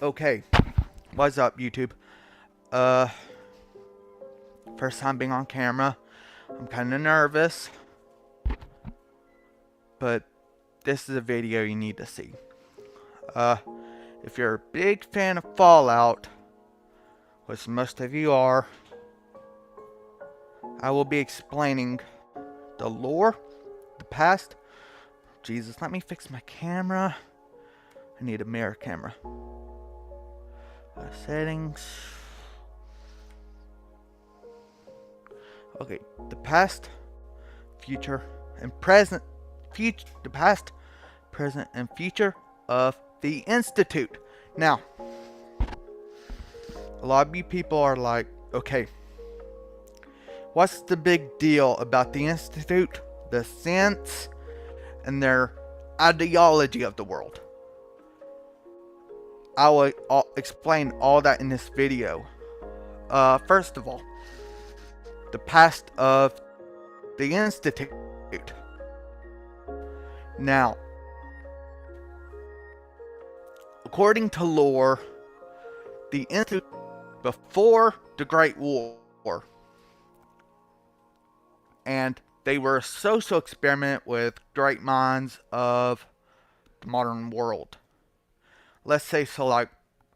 Okay, what's up, YouTube? Uh, First time being on camera. I'm kind of nervous, but this is a video you need to see. Uh, if you're a big fan of Fallout, which most of you are, I will be explaining the lore, the past. Jesus, let me fix my camera. I need a mirror camera. Settings. Okay, the past, future, and present. The past, present, and future of the Institute. Now, a lot of you people are like, okay, what's the big deal about the Institute, the sense, and their ideology of the world? I will explain all that in this video. First of all, the past of the Institute. Now, according to lore, the Institute before the Great War, and they were a social experiment with great minds of the modern world. Let's say, so like,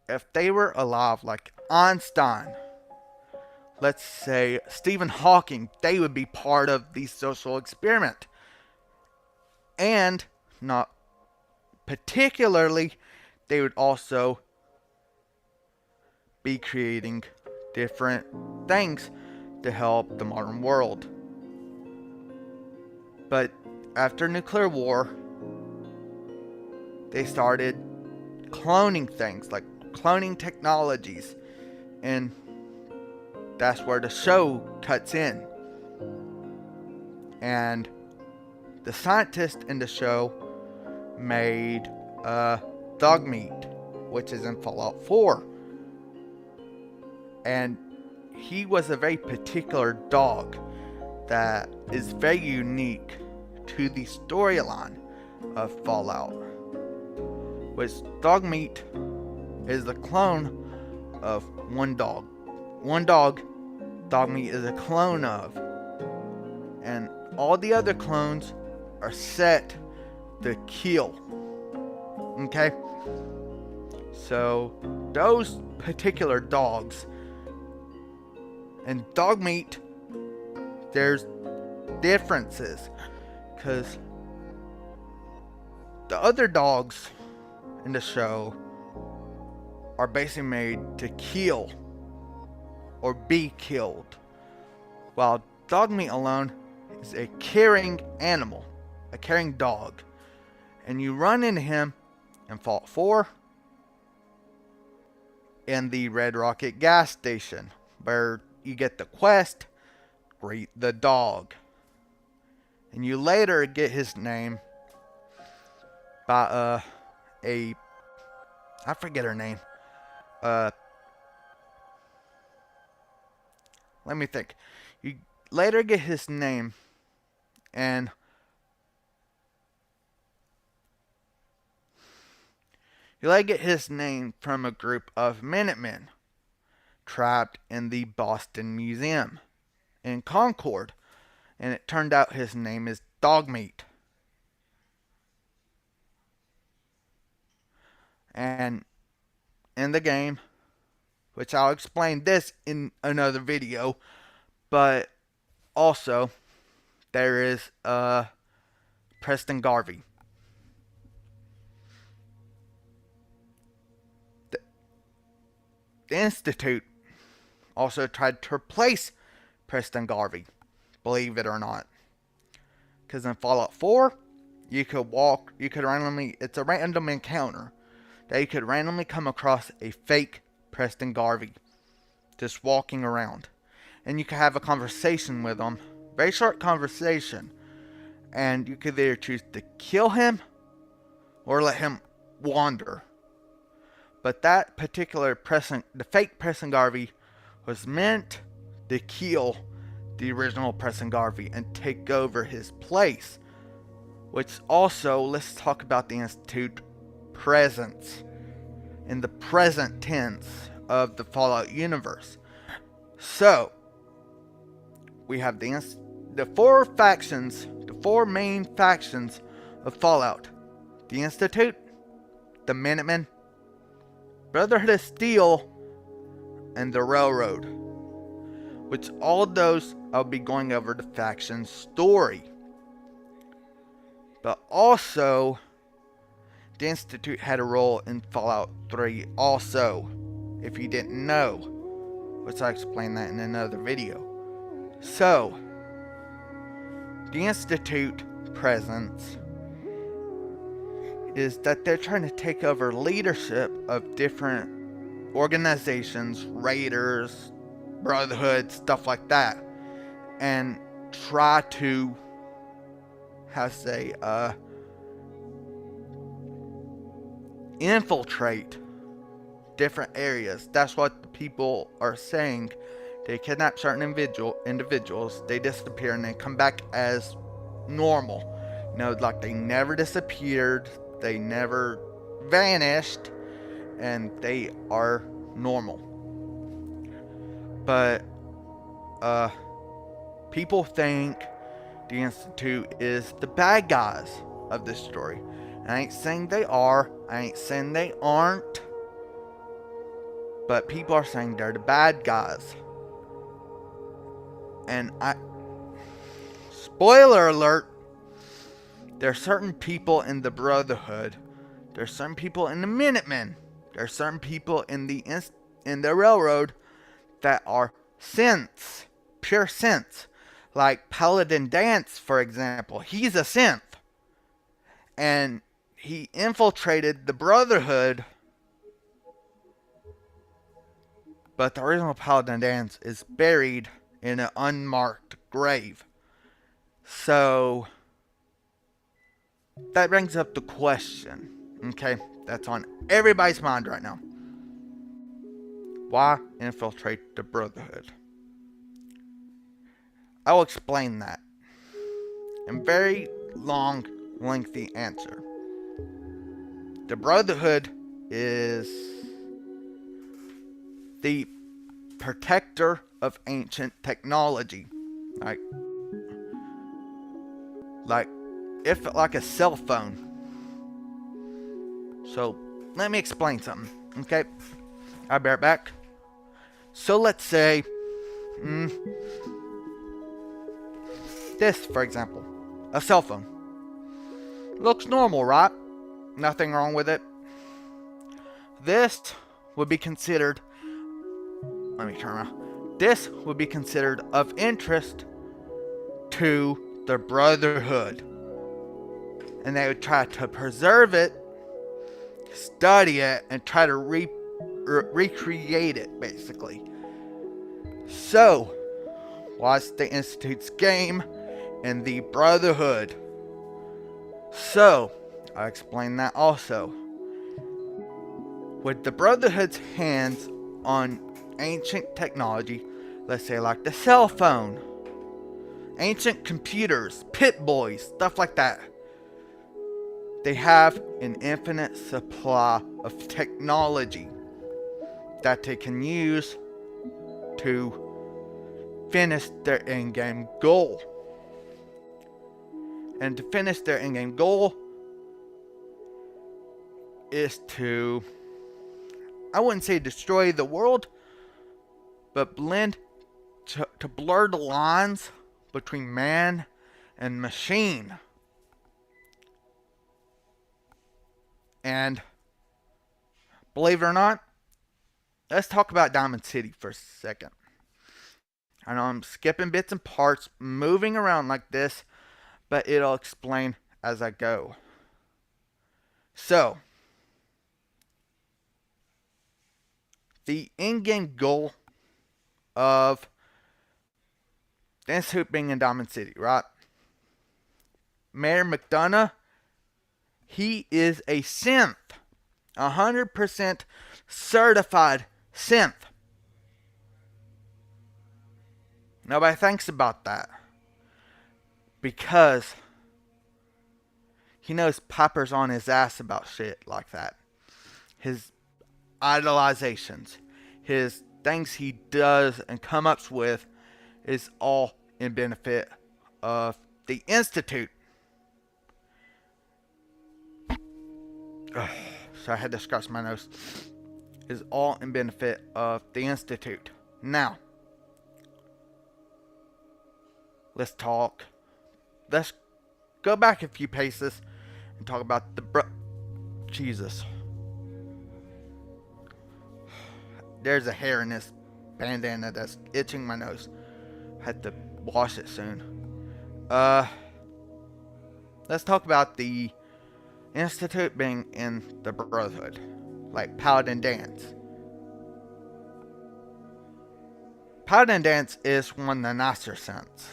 if they were alive, like Einstein, let's say Stephen Hawking, they would be part of the social experiment. And not particularly, they would also be creating different things to help the modern world. But after nuclear war, they started cloning things, like cloning technologies, and that's where the show cuts in. And the scientist in the show made Dogmeat, which is in Fallout 4. And he was a very particular dog that is very unique to the storyline of Fallout. Which Dogmeat is the clone of one dog. One dog, Dogmeat is a clone of. And all the other clones are set to kill. Okay? So, those particular dogs and Dogmeat, there's differences. Because the other dogs in the show are basically made to kill or be killed, while Dogmeat alone is a caring animal, a caring dog. And you run into him in Fallout 4 in the Red Rocket gas station, where you get the quest, Greet the Dog. And you later get his name by I forget her name. Let me think. You later get his name, and you later get his name from a group of Minutemen trapped in the Boston Museum in Concord, and it turned out his name is Dogmeat. And in the game, which I'll explain this in another video, but also there is Preston Garvey. The Institute also tried to replace Preston Garvey, believe it or not. Because in Fallout 4, you could randomly, it's a random encounter, that you could randomly come across a fake Preston Garvey just walking around. And you could have a conversation with him, very short conversation, and you could either choose to kill him or let him wander. But that particular the fake Preston Garvey was meant to kill the original Preston Garvey and take over his place. Which also, let's talk about the Institute presence. in the present tense of the Fallout universe. So, we have the four main factions of Fallout: the Institute, the Minutemen, Brotherhood of Steel, and the Railroad. Which all those I'll be going over the faction story. But also, the Institute had a role in Fallout 3 also, if you didn't know, which I explained that in another video. So, the Institute presence is that they're trying to take over leadership of different organizations, raiders, Brotherhood, stuff like that, and try to, infiltrate different areas. That's what the people are saying. They kidnap certain individuals, they disappear, and they come back as normal. Like they never disappeared, they never vanished, and they are normal. But people think the Institute is the bad guys of this story. I ain't saying they are, I ain't saying they aren't, but people are saying they're the bad guys. And spoiler alert, there are certain people in the Brotherhood, there are certain people in the Minutemen, there are certain people in the Railroad that are synths, pure synths. Like Paladin Danse, for example, he's a synth. And he infiltrated the Brotherhood, but the original Paladin Danse is buried in an unmarked grave. So, that brings up the question, okay, that's on everybody's mind right now. Why infiltrate the Brotherhood? I will explain that in very long, lengthy answer. The Brotherhood is the protector of ancient technology. Like a cell phone. So, let me explain something, okay? I'll be right back. So, let's say, this, for example, a cell phone. Looks normal, right? Nothing wrong with it. This would be considered, this would be considered of interest to the Brotherhood. And they would try to preserve it, study it, and try to recreate it, basically. So, watch the Institute's game and the Brotherhood. So, I'll explain that also. With the Brotherhood's hands on ancient technology, let's say like the cell phone, ancient computers, Pip-Boys, stuff like that, they have an infinite supply of technology that they can use to finish their in-game goal. And to finish their in-game goal is to, I wouldn't say destroy the world, but to blur the lines between man and machine. And believe it or not, let's talk about Diamond City for a second. I know I'm skipping bits and parts, moving around like this, but it'll explain as I go. So, the in-game goal of Dennis Hoop being in Diamond City, right? Mayor McDonough, he is a synth. 100% certified synth. Nobody thinks about that. Because he knows Piper's on his ass about shit like that. idolizations, his things he does and come up with is all in benefit of the Institute. Ugh, so I had to scratch my nose. Is all in benefit of the Institute. Now, let's talk. Let's go back a few paces and talk about the Jesus. There's a hair in this bandana that's itching my nose. Had to wash it soon. Let's talk about the Institute being in the Brotherhood, like Paladin Danse. Paladin Danse is one of the nicer scents.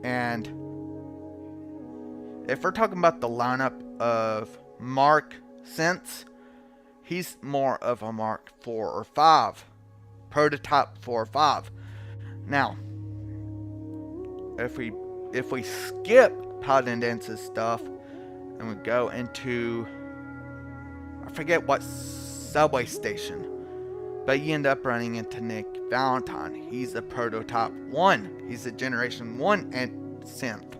And if we're talking about the lineup of Mark scents, he's more of a Mark 4 or 5. Prototype 4 or 5. Now, if we skip Paladin Dance's stuff and we go into, I forget what subway station, but you end up running into Nick Valentine. He's a prototype 1. He's a generation 1 synth.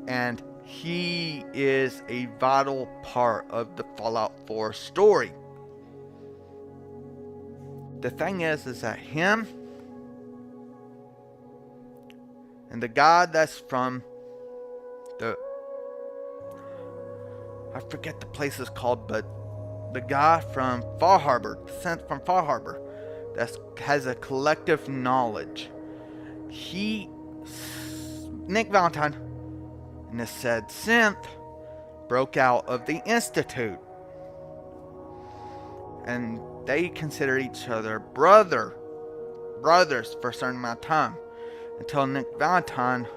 And he is a vital part of the Fallout 4 story. The thing is that him and the guy that's from I forget the place is called, but the guy from Far Harbor, sent from Far Harbor, that has a collective knowledge. Nick Valentine, and the said synth, broke out of the Institute. And they consider each other brothers for a certain amount of time. Until Nick Valentine,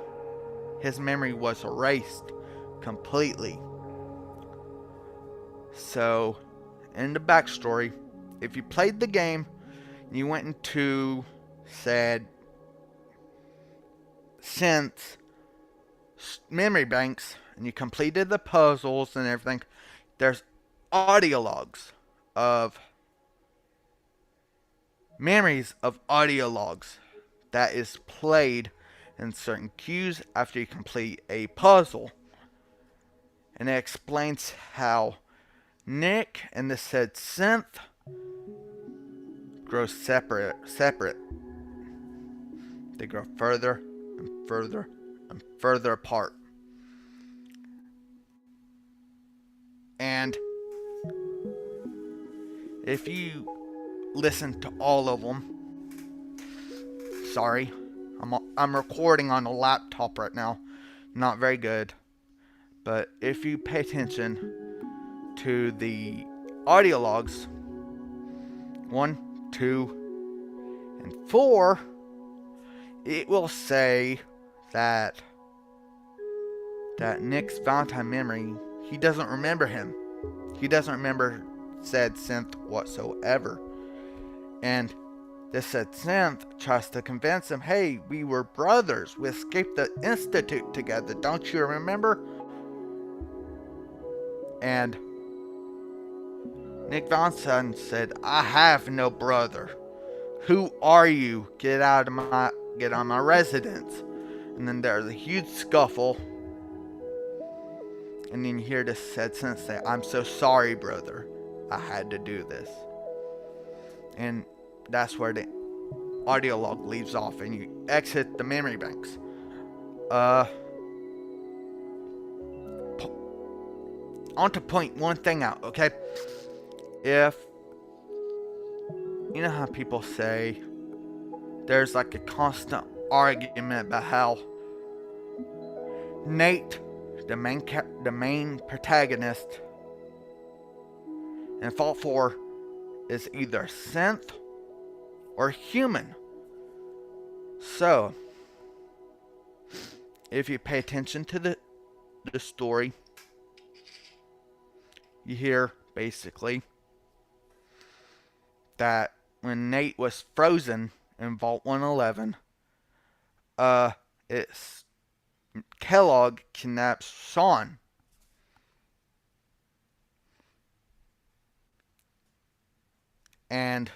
his memory was erased completely. So, in the backstory, if you played the game, you went into said synth's memory banks, and you completed the puzzles and everything, there's audio logs of memories of audio logs that is played in certain cues after you complete a puzzle. And it explains how Nick and the said synth grow separate. They grow further and further and further apart. And if you listen to all of them, sorry, I'm recording on a laptop right now, not very good, but if you pay attention to the audio logs 1, 2, and 4, it will say that Nick's Valentine memory, he doesn't remember him. He doesn't remember said synth whatsoever. And this said synth tries to convince him, hey, we were brothers. We escaped the Institute together. Don't you remember? And Nick Valentine said, I have no brother. Who are you? Get out of my residence. And then there's a huge scuffle. And then you hear this said synth say, I'm so sorry, brother. I had to do this. And that's where the audio log leaves off and you exit the memory banks. I want to point one thing out, okay? If you know how people say there's like a constant argument about how Nate, the main protagonist in Fallout 4, is either synth or human. So, if you pay attention to the story, you hear basically that when Nate was frozen in Vault 111, it's Kellogg kidnaps Sean. and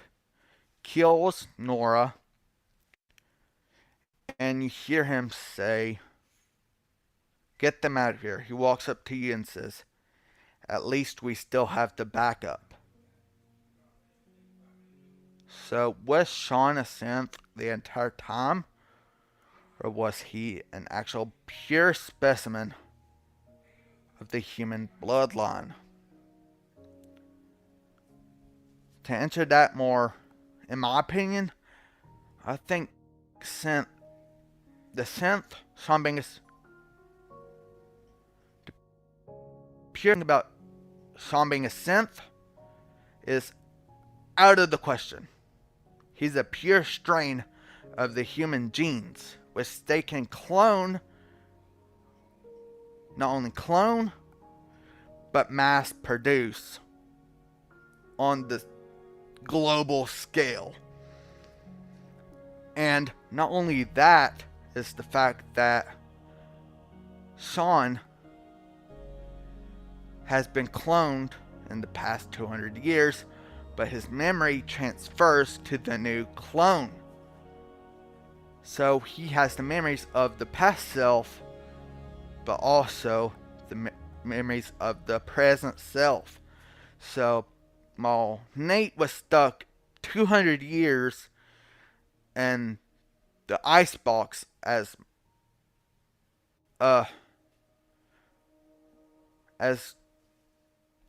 kills Nora. And you hear him say, "Get them out of here." He walks up to you and says, "At least we still have the backup." So was Sean a synth the entire time? Or was he an actual pure specimen of the human bloodline? To answer that more, in my opinion, I think the synth, Sean being the pure thing about Sean being a synth is out of the question. He's a pure strain of the human genes, which they can clone, not only clone, but mass produce on the global scale. And not only that is the fact that Sean has been cloned in the past 200 years, but his memory transfers to the new clone. So he has the memories of the past self, but also the memories of the present self. So while Nate was stuck 200 years in the icebox as the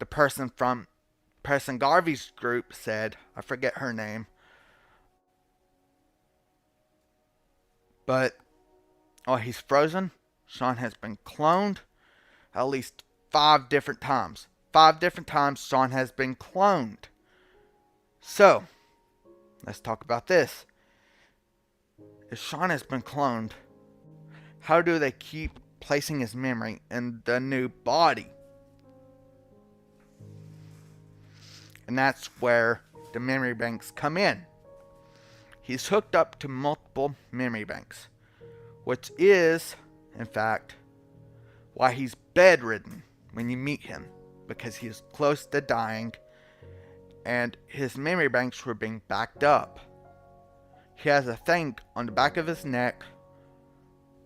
person from Preston Garvey's group said, I forget her name, but he's frozen. Sean has been cloned at least 5 different times. 5 different times Sean has been cloned. So, let's talk about this. If Sean has been cloned, how do they keep placing his memory in the new body? And that's where the memory banks come in. He's hooked up to multiple memory banks, which is, in fact, why he's bedridden when you meet him, because he's close to dying and his memory banks were being backed up. He has a thing on the back of his neck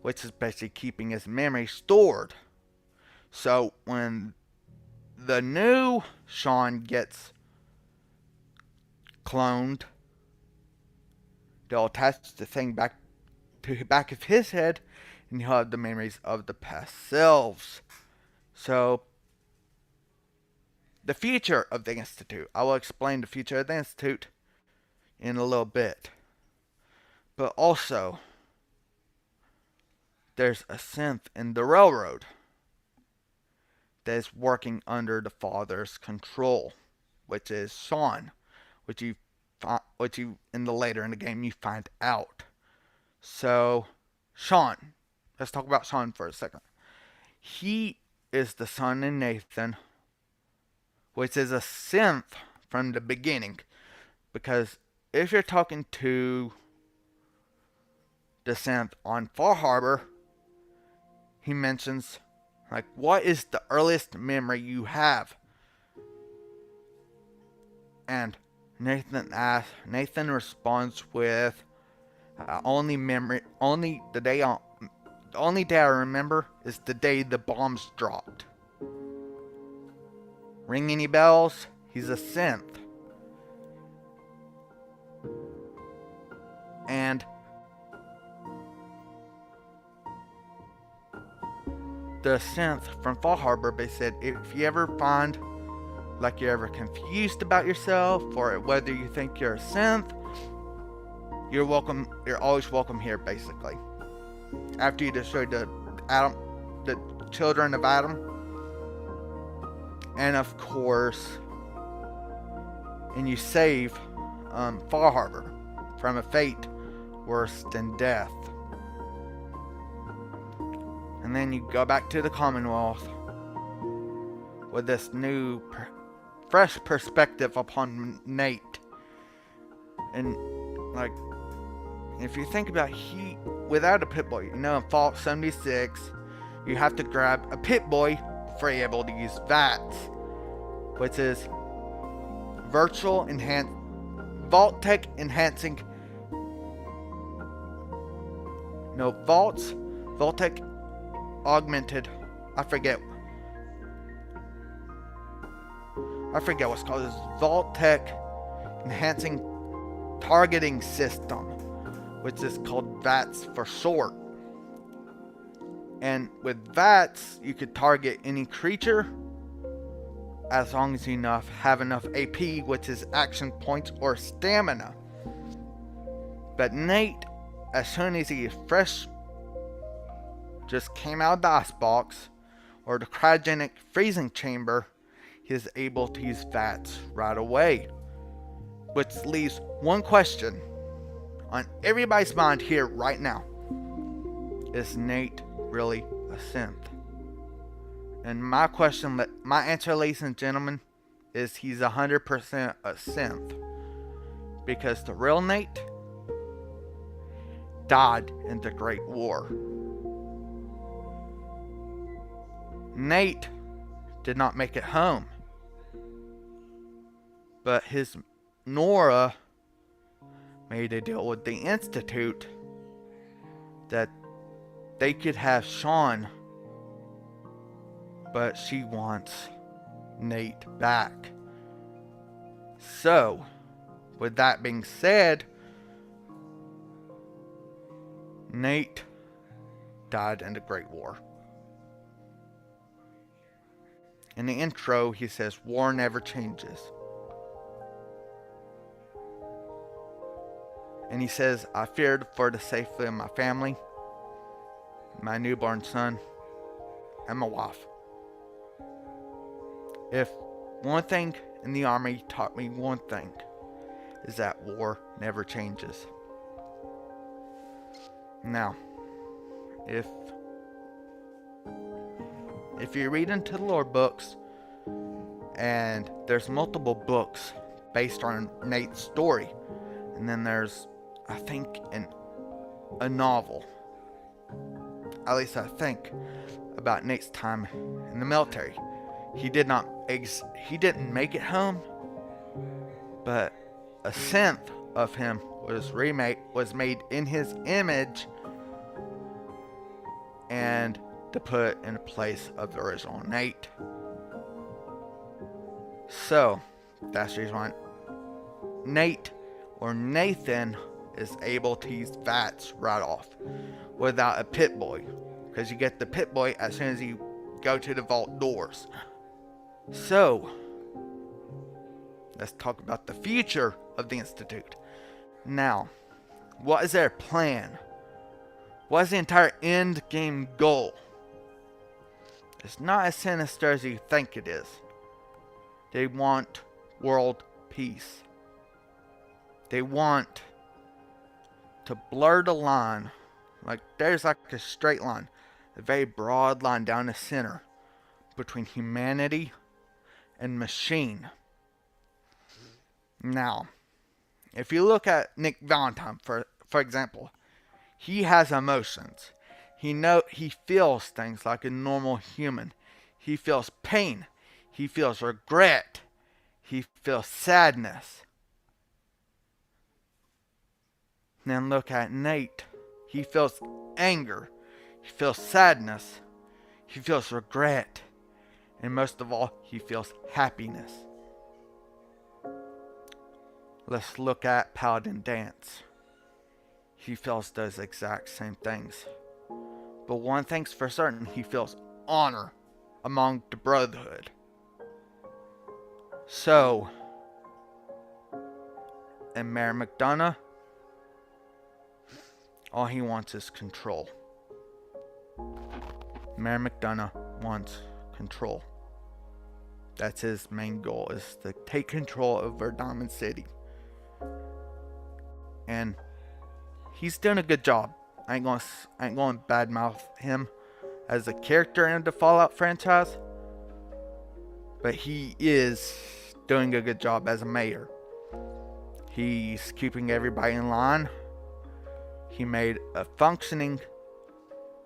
which is basically keeping his memory stored. So when the new Sean gets cloned, they'll attach the thing back to the back of his head, and he'll have the memories of the past selves. So, the future of the Institute. I will explain the future of the Institute in a little bit. But also, there's a synth in the railroad that is working under the father's control, which is Sean, which you in the later in the game you find out. So, Sean, let's talk about Sean for a second. He is the son of Nathan, which is a synth from the beginning, because if you're talking to the synth on Far Harbor, he mentions, like, what is the earliest memory you have? And Nathan responds with, the only day I remember is the day the bombs dropped. Ring any bells? He's a synth. And the synth from Fall Harbor, they said, if you ever find like you're ever confused about yourself, or whether you think you're a synth, you're welcome. You're always welcome here, basically. After you destroyed the children of Adam, and of course, and you save Far Harbor from a fate worse than death. And then you go back to the Commonwealth with this new, fresh perspective upon Nate. And, like, if you think about without a Pip-Boy, in Fallout 76, you have to grab a Pip-Boy before you're able to use VATS, which is Virtual Enhanced Vault-Tec enhancing. No, Vault-Tec augmented. I forget what's called. This Vault-Tec enhancing targeting system, which is called VATS for short. And with VATS, you could target any creature as long as you have enough AP, which is action points or stamina. But Nate, as soon as he is fresh, just came out of the icebox or the cryogenic freezing chamber, he is able to use VATS right away. Which leaves one question on everybody's mind here right now. Is Nate really a synth? And my answer, ladies and gentlemen, is he's 100% a synth. Because the real Nate died in the Great War. Nate did not make it home. But his Nora made a deal with the Institute that they could have Sean, but she wants Nate back. So, with that being said, Nate died in the Great War. In the intro, he says, "War never changes." And he says, "I feared for the safety of my family, my newborn son, and my wife. If one thing in the Army taught me one thing, is that war never changes." Now, if you read into the lore books, and there's multiple books based on Nate's story, and then there's, I think, a novel, at least I think, about Nate's time in the military. He didn't make it home, but a synth of him was made in his image and to put in place of the original Nate. So that's the reason why Nate or Nathan is able to use VATS right off without a Pip-Boy, because you get the Pip-Boy as soon as you go to the vault doors. So let's talk about the future of the Institute. Now, what is their plan? What is the entire end game goal? It's not as sinister as you think it is. They want world peace. They want to blur the line. Like there's like a straight line, a very broad line down the center between humanity and machine. Now, if you look at Nick Valentine, for example, he has emotions. He feels things like a normal human. He feels pain. He feels regret. He feels sadness. Then look at Nate. He feels anger. He feels sadness. He feels regret. And most of all, he feels happiness. Let's look at Paladin Danse. He feels those exact same things. But one thing's for certain, he feels honor among the Brotherhood. So, and Mayor McDonough, all he wants is control. Mayor McDonough wants control. That's his main goal, is to take control over Diamond City. And he's doing a good job. I ain't going to badmouth him as a character in the Fallout franchise, but he is doing a good job as a mayor. He's keeping everybody in line. He made a functioning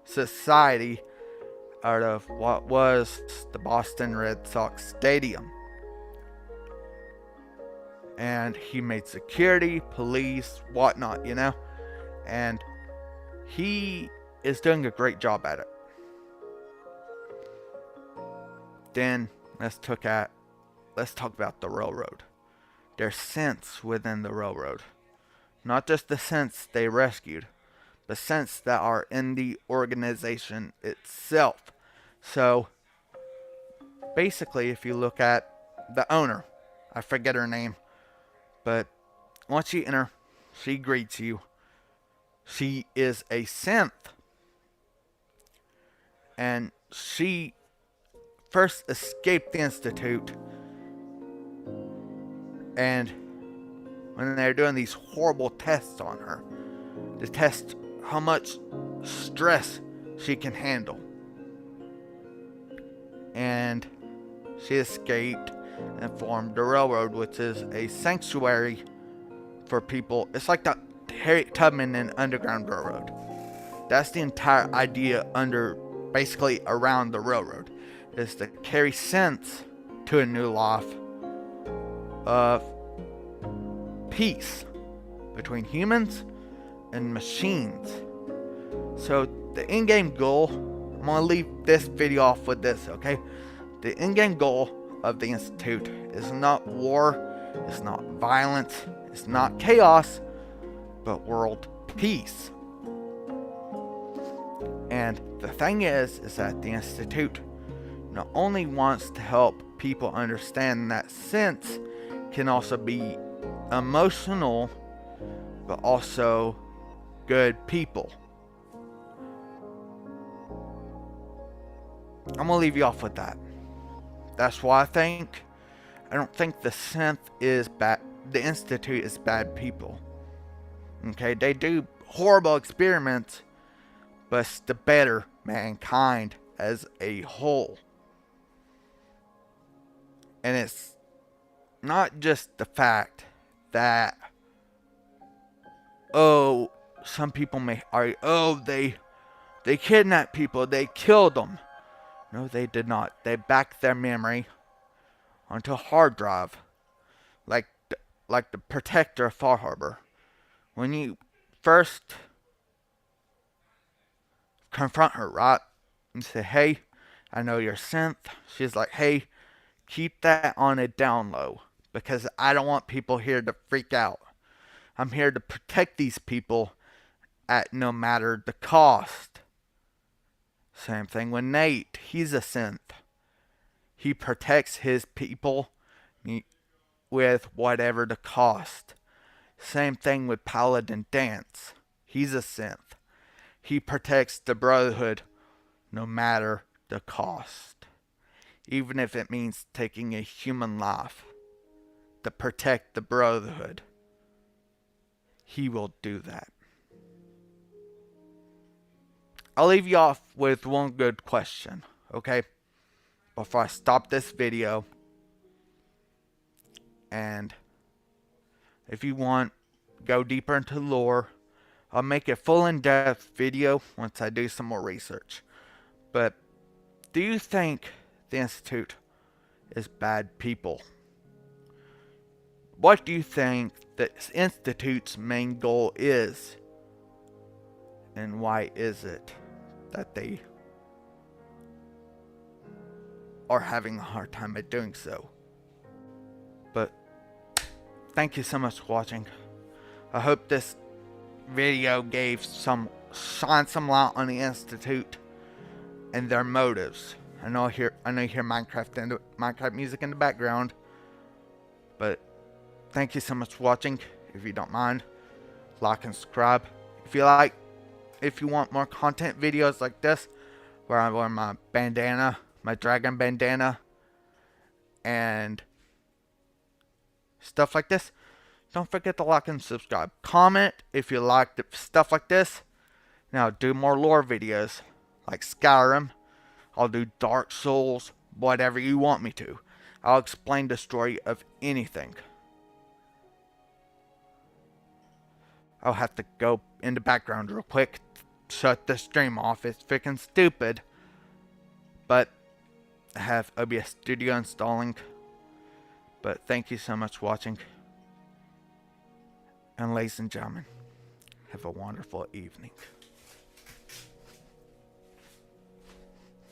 society out of what was the Boston Red Sox Stadium. and he made security, police, whatnot, you know, and he is doing a great job at it. Then let's talk about the railroad. There's synths within the railroad, not just the synths they rescued, but synths that are in the organization itself. So basically, if you look at the owner, I forget her name, but once you enter, she greets you. She is a synth, and she first escaped the Institute, and when they're doing these horrible tests on her to test how much stress she can handle, and she escaped and formed the railroad, which is a sanctuary for people. It's like the Harriet Tubman and Underground Railroad. That's the entire idea basically around the railroad, is to carry synths to a new life of peace between humans and machines. So the in-game goal, I'm going to leave this video off with this, okay? The in-game goal of the Institute is not war, it's not violence, it's not chaos, but world peace. And the thing is that the Institute not only wants to help people understand that synths can also be emotional, but also good people. I'm gonna leave you off with that. That's why I don't think the synth is bad. The Institute is bad people. Okay, they do horrible experiments, but it's to better mankind as a whole. And it's not just the fact that, some people may argue, they kidnapped people, they killed them. No, they did not. They backed their memory onto a hard drive, like the protector of Far Harbor. When you first confront her, right, and say, "Hey, I know you're synth," she's like, "Hey, keep that on a down low, because I don't want people here to freak out. I'm here to protect these people at no matter the cost." Same thing with Nate. He's a synth. He protects his people with whatever the cost. Same thing with Paladin Dance. He's a synth. He protects the Brotherhood no matter the cost. Even if it means taking a human life to protect the Brotherhood, he will do that. I'll leave you off with one good question, okay? Before I stop this video. And if you want, go deeper into lore. I'll make a full in-depth video once I do some more research. But do you think the Institute is bad people? What do you think the Institute's main goal is? And why is it that they are having a hard time at doing so? But thank you so much for watching. I hope this video gave shine some light on the Institute and their motives. I know you hear Minecraft music in the background, but thank you so much for watching. If you don't mind, like and subscribe. If you want more content videos like this, where I wear my bandana, my dragon bandana, and stuff like this, don't forget to like and subscribe. Comment if you like stuff like this. Now do more lore videos like Skyrim. I'll do Dark Souls, whatever you want me to. I'll explain the story of anything. I'll have to go in the background real quick, shut the stream off. It's freaking stupid. But I have OBS Studio installing. But thank you so much for watching. And ladies and gentlemen, have a wonderful evening.